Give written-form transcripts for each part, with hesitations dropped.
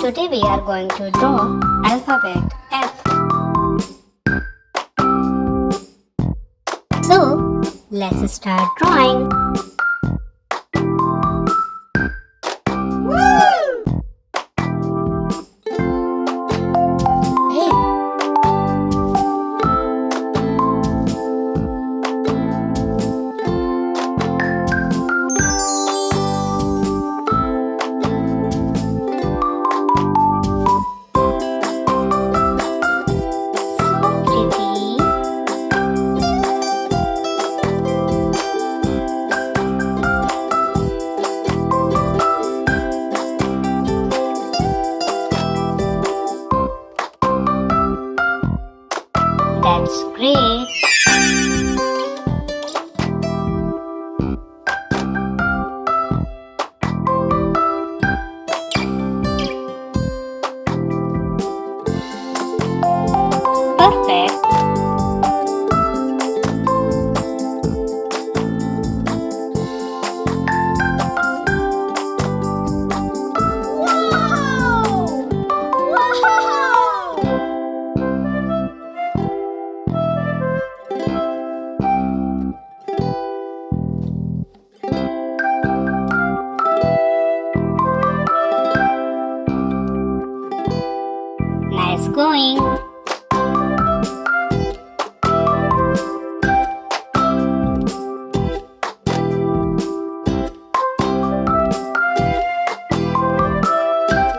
Today we are going to draw alphabet F. So, let's start drawing. That's great! Perfect! Nice going!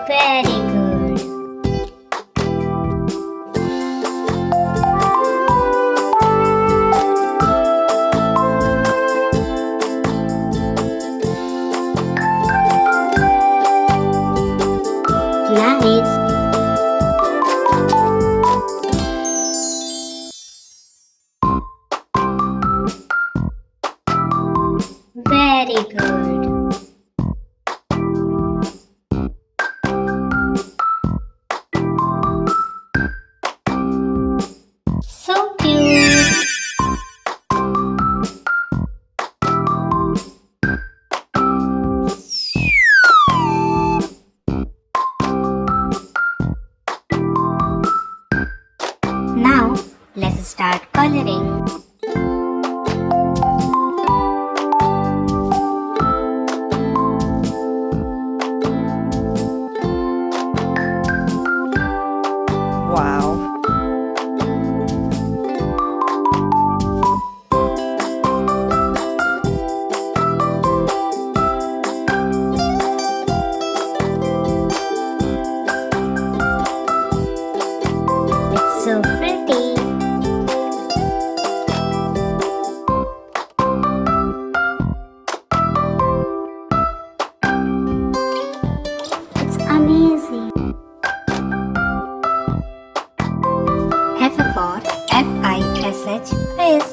Very good! Nice! Very good. So cute. Now let's start coloring. Wow. It's so pretty. It's amazing. F for Fish. Fish.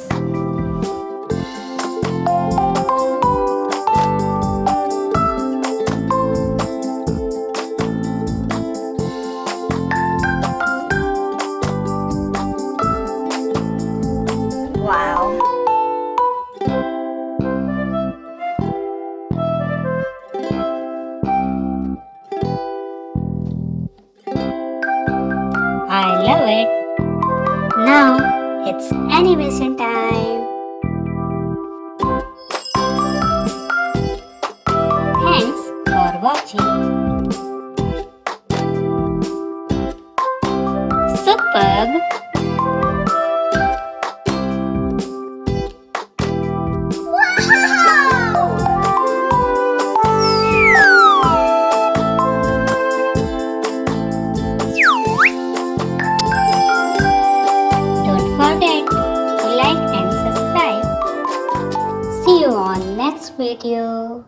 Wow. I love it. Now it's animation time. Thanks for watching. Superb. Don't forget to like and subscribe. See you on next video.